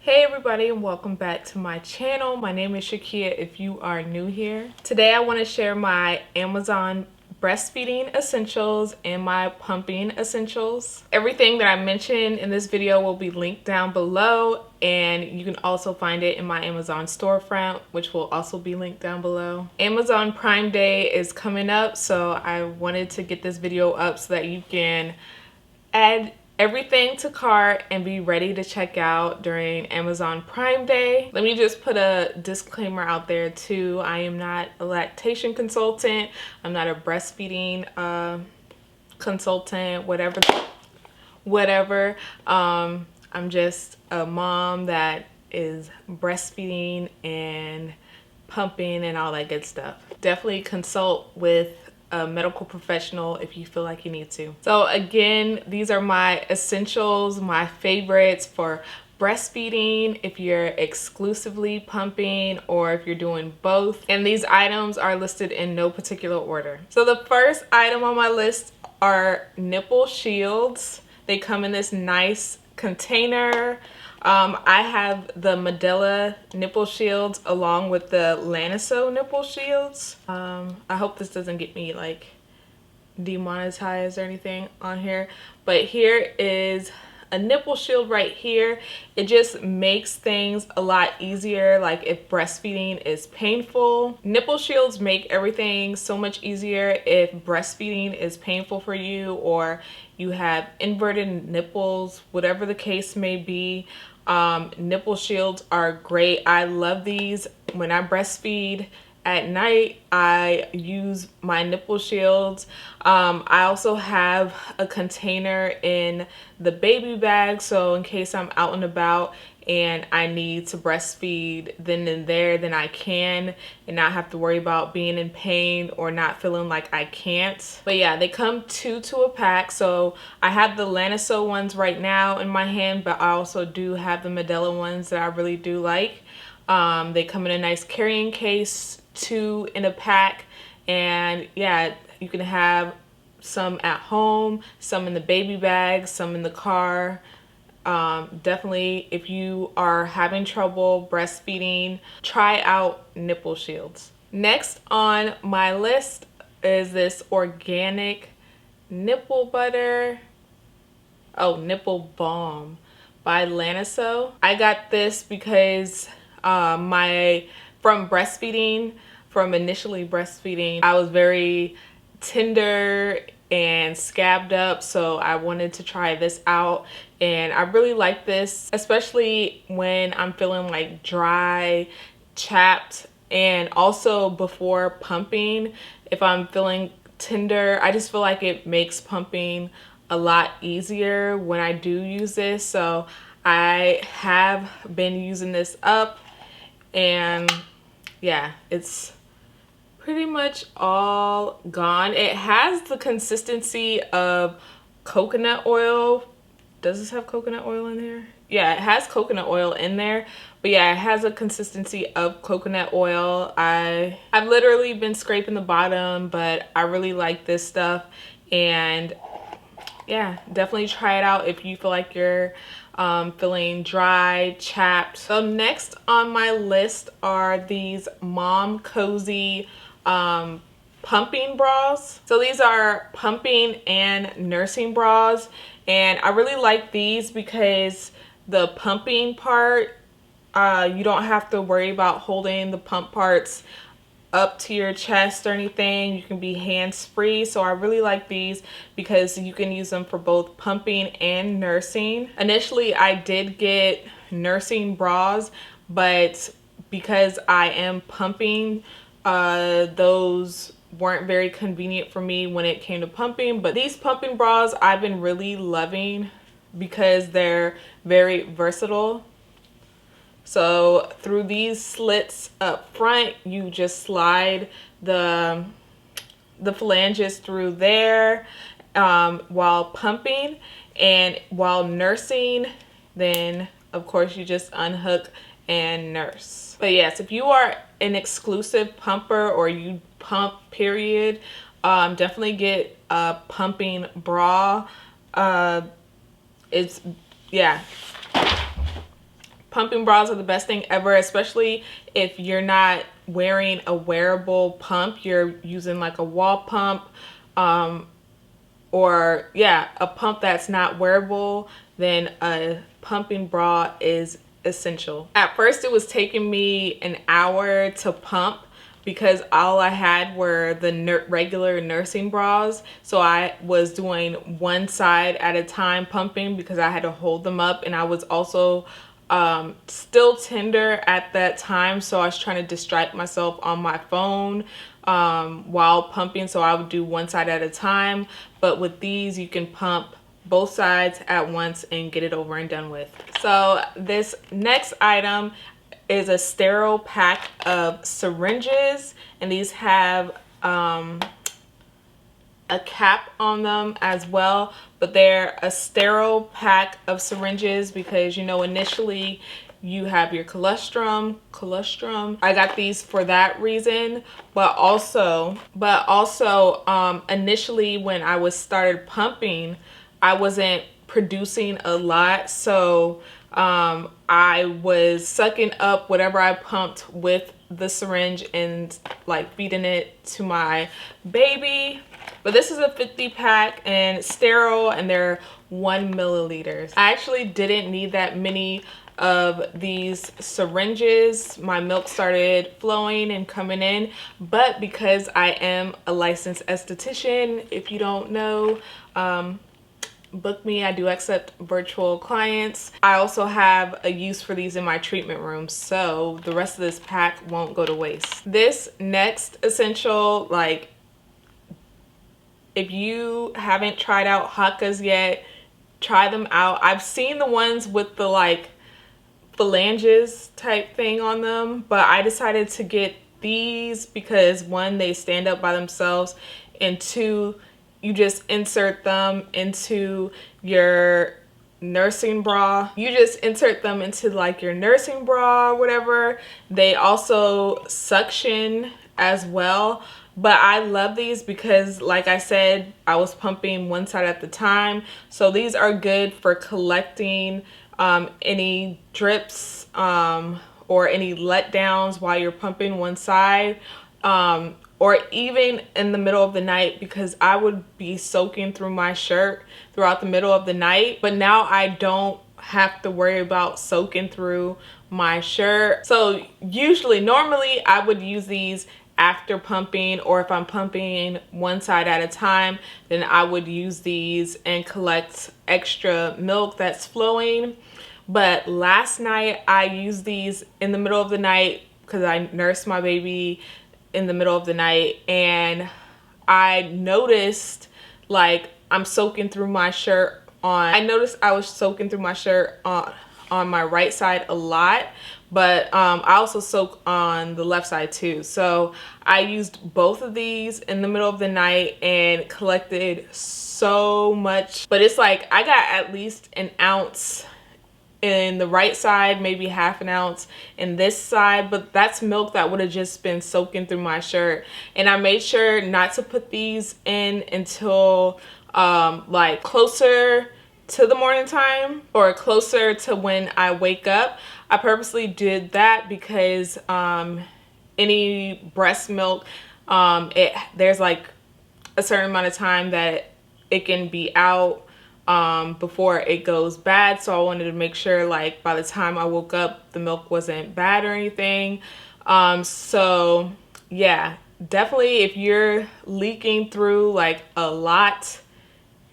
Hey everybody, and welcome back to my channel. My name is Shakia if you are new here. Today I want to share my Amazon breastfeeding essentials and my pumping essentials. Everything that I mentioned in this video will be linked down below, and you can also find it in my Amazon storefront, which will also be linked down below. Amazon Prime Day is coming up, so I wanted to get this video up so that you can add everything to cart and be ready to check out during Amazon Prime Day. Let me just put a disclaimer out there too. I am not a lactation consultant. I'm not a breastfeeding consultant, whatever. I'm just a mom that is breastfeeding and pumping and all that good stuff. Definitely consult with a medical professional if you feel like you need to. So again, these are my essentials, my favorites for breastfeeding, if you're exclusively pumping or if you're doing both. And these items are listed in no particular order. So the first item on my list are Nipple Shields. They come in this nice container. I have the Medela Nipple Shields along with the Laniso Nipple Shields. I hope this doesn't get me like demonetized or anything on here, but here is a nipple shield right here. It just makes things a lot easier, like if breastfeeding is painful. Nipple shields make everything so much easier if breastfeeding is painful for you or you have inverted nipples, whatever the case may be. Nipple shields are great. I love these. When I breastfeed at night, I use my nipple shields. I also have a container in the baby bag, so in case I'm out and about and I need to breastfeed then and there, then I can and not have to worry about being in pain or not feeling like I can't. But yeah, they come two to a pack. So I have the Laniso ones right now in my hand, but I also do have the Medela ones that I really do like. They come in a nice carrying case, 2 in a pack, and yeah, you can have some at home, some in the baby bag, some in the car. Definitely, if you are having trouble breastfeeding, try out Nipple Shields. Next on my list is this organic nipple butter. Oh, nipple balm by Laniso. I got this because from initially breastfeeding, I was very tender and scabbed up, so I wanted to try this out, and I really like this, especially when I'm feeling like dry, chapped, and also before pumping. If I'm feeling tender, I just feel like it makes pumping a lot easier when I do use this. So I have been using this up, and yeah, it's pretty much all gone. It has the consistency of coconut oil. Does this have coconut oil in here? Yeah, it has coconut oil in there, but yeah, it has a consistency of coconut oil. I've literally been scraping the bottom, but I really like this stuff, and yeah, definitely try it out if you feel like you're feeling dry, chapped. So next on my list are these Mom Cozy pumping bras. So these are pumping and nursing bras, and I really like these because the pumping part, you don't have to worry about holding the pump parts up to your chest or anything. You can be hands-free. So I really like these because you can use them for both pumping and nursing. Initially, I did get nursing bras, but because I am pumping, those weren't very convenient for me when it came to pumping. But these pumping bras I've been really loving because they're very versatile. So through these slits up front, you just slide the phalanges through there while pumping, and while nursing, then of course you just unhook and nurse. But yes, if you are an exclusive pumper or you pump period, definitely get a pumping bra. pumping bras are the best thing ever, especially if you're not wearing a wearable pump. You're using like a wall pump, or yeah, a pump that's not wearable, then a pumping bra is essential. At first it was taking me an hour to pump because all I had were the regular nursing bras. So I was doing one side at a time pumping because I had to hold them up, and I was also still tender at that time, so I was trying to distract myself on my phone while pumping, so I would do one side at a time. But with these, you can pump both sides at once and get it over and done with. So this next item is a sterile pack of syringes, and these have a cap on them as well, but they're a sterile pack of syringes because, you know, initially you have your colostrum. I got these for that reason, but also initially when I was started pumping, I wasn't producing a lot, so I was sucking up whatever I pumped with the syringe and like feeding it to my baby. But this is a 50 pack and sterile, and they're 1 milliliters. I actually didn't need that many of these syringes. My milk started flowing and coming in, but because I am a licensed esthetician, if you don't know, book me. I do accept virtual clients. I also have a use for these in my treatment room, so the rest of this pack won't go to waste. This next essential, like, if you haven't tried out Hakkas yet, try them out. I've seen the ones with the like phalanges type thing on them, but I decided to get these because one, they stand up by themselves, and two, you just insert them into your nursing bra. You just insert them into like your nursing bra or whatever. They also suction as well. But I love these because, like I said, I was pumping one side at the time. So these are good for collecting any drips or any letdowns while you're pumping one side. Or even in the middle of the night, because I would be soaking through my shirt throughout the middle of the night. But now I don't have to worry about soaking through my shirt. So normally I would use these after pumping, or if I'm pumping one side at a time, then I would use these and collect extra milk that's flowing. But last night I used these in the middle of the night because I nursed my baby in the middle of the night, and I noticed like I'm soaking through my shirt I noticed I was soaking through my shirt on my right side a lot, but I also soak on the left side too. So I used both of these in the middle of the night and collected so much. But it's like I got at least an ounce in the right side, maybe half an ounce in this side, but that's milk that would have just been soaking through my shirt. And I made sure not to put these in until like closer to the morning time or closer to when I wake up. I purposely did that because any breast milk, there's like a certain amount of time that it can be out before it goes bad. So I wanted to make sure like by the time I woke up the milk wasn't bad or anything. So yeah, definitely if you're leaking through like a lot,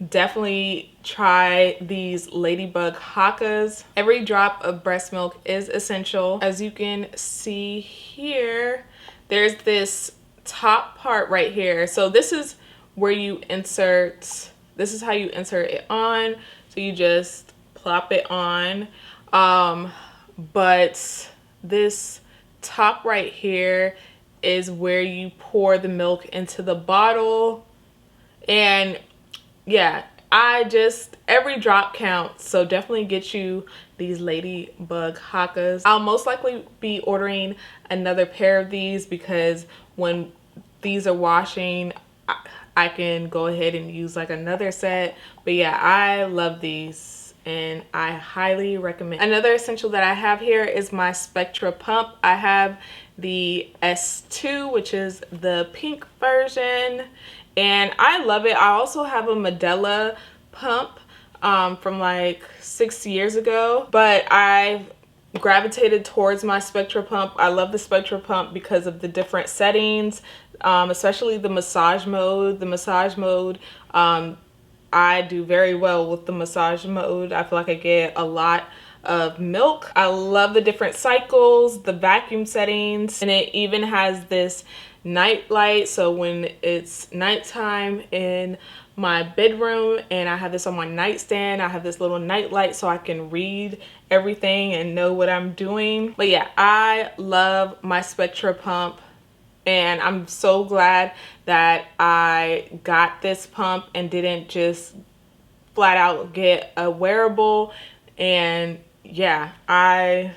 definitely try these Ladybug Hakkas. Every drop of breast milk is essential. As you can see here, there's this top part right here. So this is where you insert, this is how you insert it on. So you just plop it on. But this top right here is where you pour the milk into the bottle. And yeah, every drop counts. So definitely get you these Ladybug Hakkas. I'll most likely be ordering another pair of these because when these are washing, I can go ahead and use like another set. But yeah, I love these and I highly recommend. Another essential that I have here is my Spectra Pump. I have the S2, which is the pink version, and I love it. I also have a Medela pump from like 6 years ago, but I've gravitated towards my Spectra Pump. I love the Spectra Pump because of the different settings, especially the massage mode. The massage mode, I do very well with the massage mode. I feel like I get a lot of milk. I love the different cycles, the vacuum settings, and it even has this night light. So when it's nighttime in my bedroom and I have this on my nightstand, I have this little night light so I can read everything and know what I'm doing. But yeah, I love my Spectra Pump, and I'm so glad that I got this pump and didn't just flat out get a wearable. And yeah, I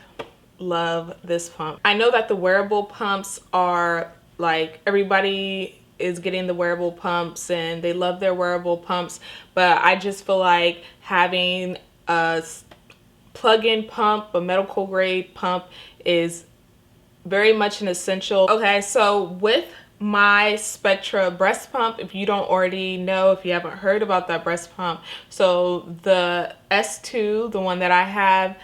love this pump. I know that the wearable pumps are like, everybody is getting the wearable pumps and they love their wearable pumps, but I just feel like having a plug-in pump, a medical grade pump, is very much an essential. Okay, so with my Spectra breast pump, if you don't already know, if you haven't heard about that breast pump, so the S2, the one that I have,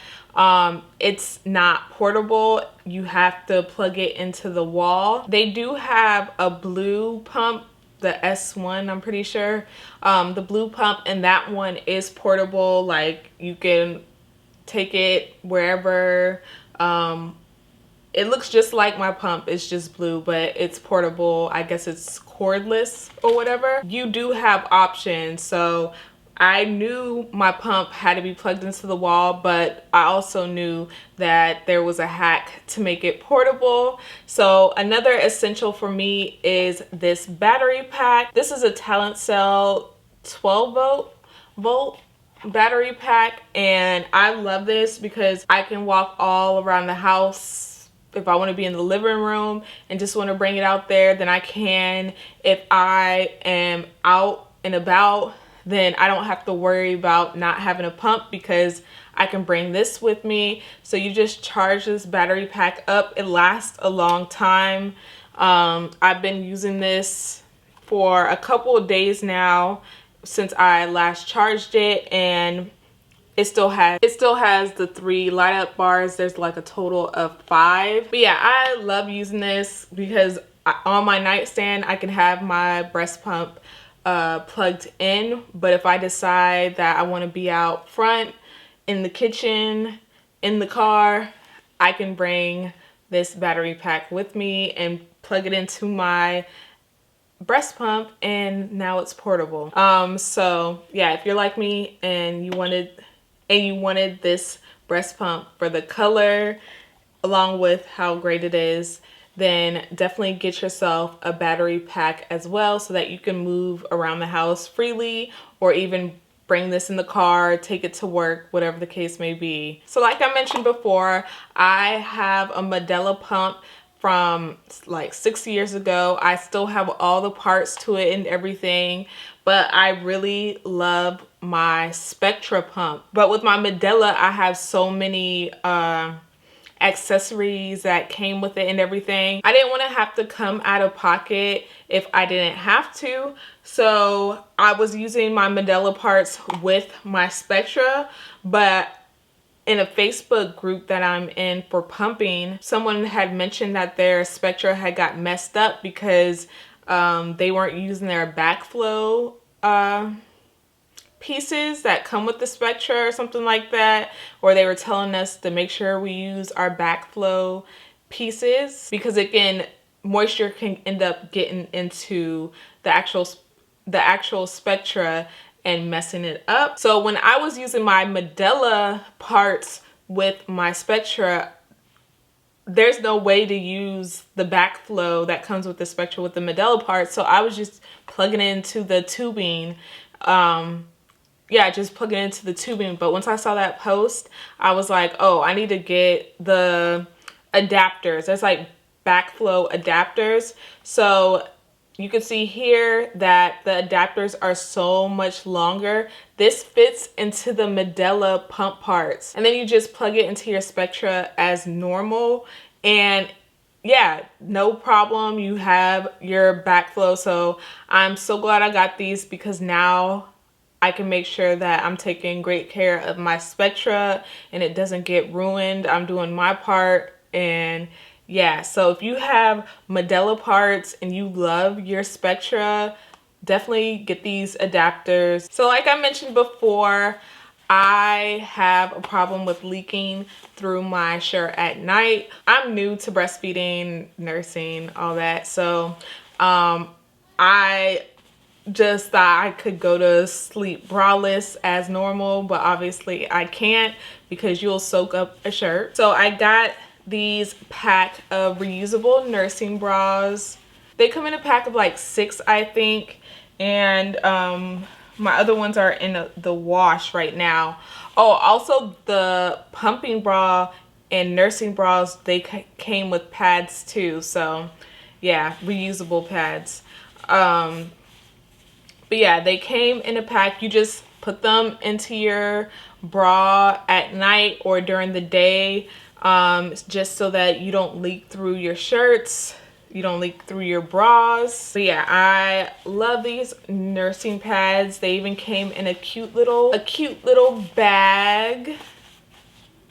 it's not portable. You have to plug it into the wall. They do have a blue pump, the S1, I'm pretty sure, the blue pump, and that one is portable. Like, you can take it wherever. It looks just like my pump, it's just blue, but it's portable. I guess it's cordless or whatever. You do have options. So I knew my pump had to be plugged into the wall, but I also knew that there was a hack to make it portable. So another essential for me is this battery pack. This is a Talent Cell 12 volt battery pack, and I love this because I can walk all around the house. If I want to be in the living room and just want to bring it out there, then I can. If I am out and about, then I don't have to worry about not having a pump because I can bring this with me. So you just charge this battery pack up. It lasts a long time. I've been using this for a couple of days now since I last charged it, and it still has the 3 light up bars. There's like a total of 5. But yeah, I love using this because on my nightstand I can have my breast pump plugged in, but if I decide that I want to be out front, in the kitchen, in the car, I can bring this battery pack with me and plug it into my breast pump, and now it's portable. So yeah, if you're like me and you wanted this breast pump for the color along with how great it is, then definitely get yourself a battery pack as well so that you can move around the house freely, or even bring this in the car, take it to work, whatever the case may be. So like I mentioned before, I have a Medela pump from like 6 years ago. I still have all the parts to it and everything, but I really love my Spectra pump. But with my Medela, I have so many accessories that came with it and everything. I didn't want to have to come out of pocket if I didn't have to. So I was using my Medela parts with my Spectra, but in a Facebook group that I'm in for pumping, someone had mentioned that their Spectra had got messed up because they weren't using their backflow pieces that come with the Spectra or something like that, or they were telling us to make sure we use our backflow pieces because moisture can end up getting into the actual Spectra and messing it up. So when I was using my Medela parts with my Spectra, there's no way to use the backflow that comes with the Spectra with the Medela parts. So I was just plugging it into the tubing. Yeah, just plug it into the tubing. But once I saw that post, I was like, oh, I need to get the adapters. There's like backflow adapters. So you can see here that the adapters are so much longer. This fits into the Medela pump parts. And then you just plug it into your Spectra as normal. And yeah, no problem. You have your backflow. So I'm so glad I got these, because now I can make sure that I'm taking great care of my Spectra and it doesn't get ruined. I'm doing my part. And yeah, so if you have Medela parts and you love your Spectra, definitely get these adapters. So like I mentioned before, I have a problem with leaking through my shirt at night. I'm new to breastfeeding, nursing, all that. So I just thought I could go to sleep braless as normal, but obviously I can't, because you'll soak up a shirt. So I got these pack of reusable nursing bras. They come in a pack of like 6, I think, and my other ones are in the wash right now. Oh, also the pumping bra and nursing bras, they came with pads too. So yeah, reusable pads. But yeah, they came in a pack. You just put them into your bra at night or during the day, just so that you don't leak through your shirts, you don't leak through your bras. But yeah, I love these nursing pads. They even came in a cute little bag,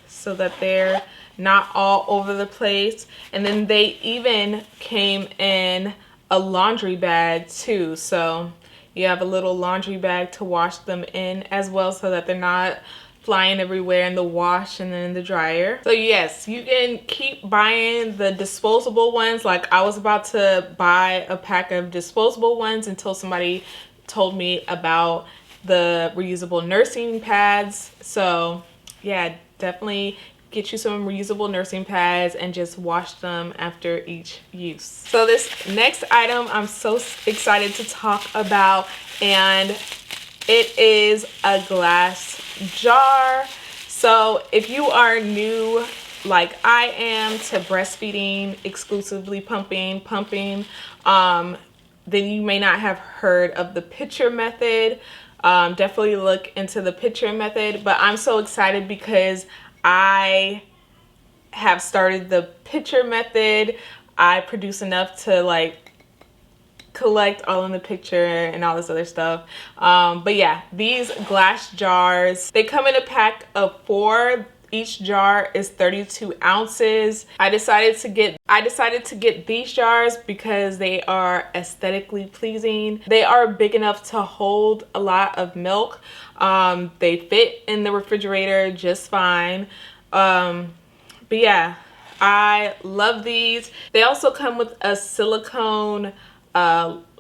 so that they're not all over the place. And then they even came in a laundry bag too. So you have a little laundry bag to wash them in as well, so that they're not flying everywhere in the wash and then in the dryer. So yes, you can keep buying the disposable ones. Like I was about to buy a pack of disposable ones until somebody told me about the reusable nursing pads. So yeah, definitely get you some reusable nursing pads and just wash them after each use. So this next item I'm so excited to talk about, and it is a glass jar. So if you are new like I am to breastfeeding, exclusively pumping, then you may not have heard of the pitcher method. Definitely look into the pitcher method, but I'm so excited because I have started the pitcher method. I produce enough to like collect all in the picture and all this other stuff. But yeah, these glass jars, they come in a pack of 4. Each jar is 32 ounces. I decided to get these jars because they are aesthetically pleasing. They are big enough to hold a lot of milk. They fit in the refrigerator just fine. But yeah, I love these. They also come with a silicone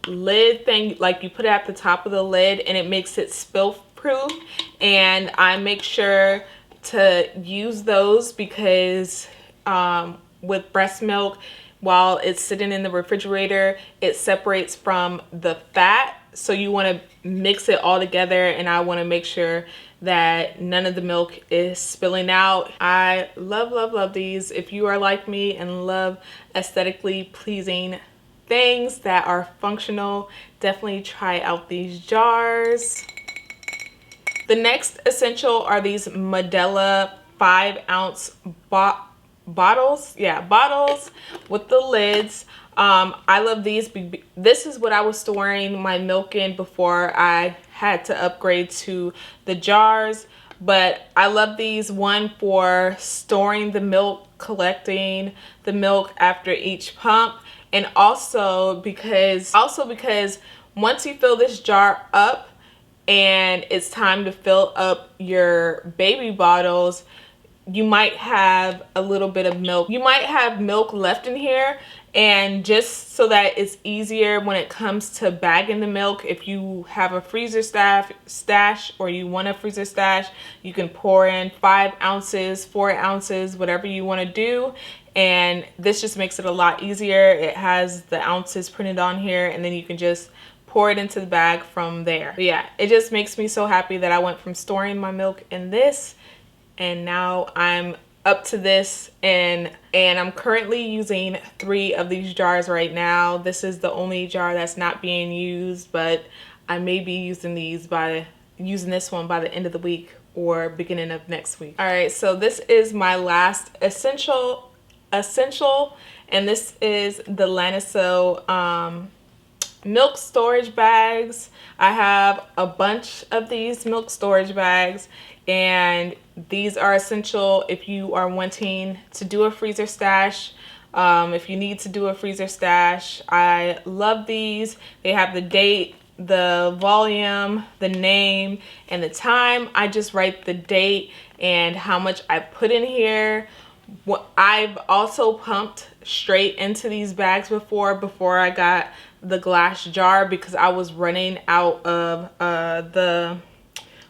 lid thing, like you put it at the top of the lid and it makes it spill proof. And I make sure to use those because with breast milk, while it's sitting in the refrigerator, it separates from the fat. So you want to mix it all together, and I want to make sure that none of the milk is spilling out. I love these. If you are like me and love aesthetically pleasing things that are functional, definitely try out these jars. The next essential are these Medela 5-ounce bottles. Yeah, bottles with the lids. I love these. This is what I was storing my milk in before I had to upgrade to the jars. But I love these, one for storing the milk, collecting the milk after each pump, and also because once you fill this jar up and it's time to fill up your baby bottles, you might have a little bit of milk. You might have milk left in here, and just so that it's easier when it comes to bagging the milk, if you have a freezer stash or you want a freezer stash, you can pour in 5 ounces, 4 ounces, whatever you want to do. And this just makes it a lot easier. It has the ounces printed on here, and then you can just pour it into the bag from there. But yeah, it just makes me so happy that I went from storing my milk in this, and now I'm up to this, and I'm currently using 3 of these jars right now. This is the only jar that's not being used, but I may be using this one by the end of the week or beginning of next week. All right, so this is my last essential, and this is the Laniso milk storage bags. I have a bunch of these milk storage bags, and these are essential if you are wanting to do a freezer stash. If you need to do a freezer stash, I love these. They have the date, the volume, the name, and the time. I just write the date and how much I put in here. I've also pumped straight into these bags before I got the glass jar, because I was running out of the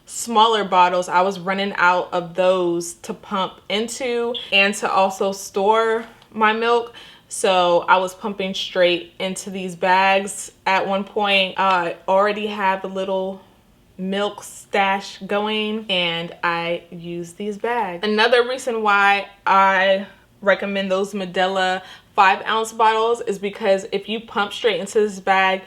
smaller bottles. I was running out of those to pump into and to also store my milk. So I was pumping straight into these bags. At one point, I already had the little milk stash going, and I use these bags. Another reason why I recommend those Medela 5-ounce bottles is because if you pump straight into this bag,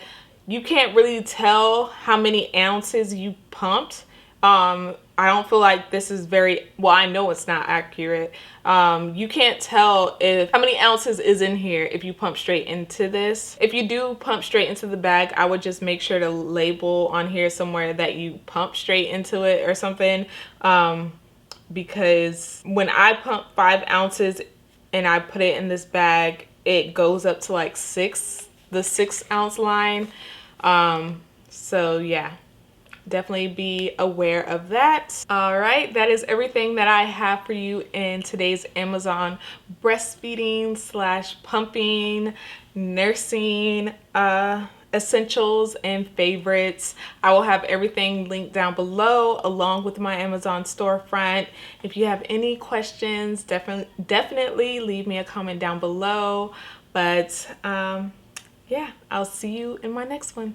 you can't really tell how many ounces you pumped. I don't feel like this is very, well, I know it's not accurate. You can't tell how many ounces is in here if you pump straight into this. If you do pump straight into the bag, I would just make sure to label on here somewhere that you pump straight into it or something. Because when I pump 5 ounces and I put it in this bag, it goes up to like the 6-ounce line. So yeah. Definitely be aware of that. All right, that is everything that I have for you in today's Amazon breastfeeding / pumping, nursing essentials and favorites. I will have everything linked down below along with my Amazon storefront. If you have any questions, definitely leave me a comment down below. But yeah, I'll see you in my next one.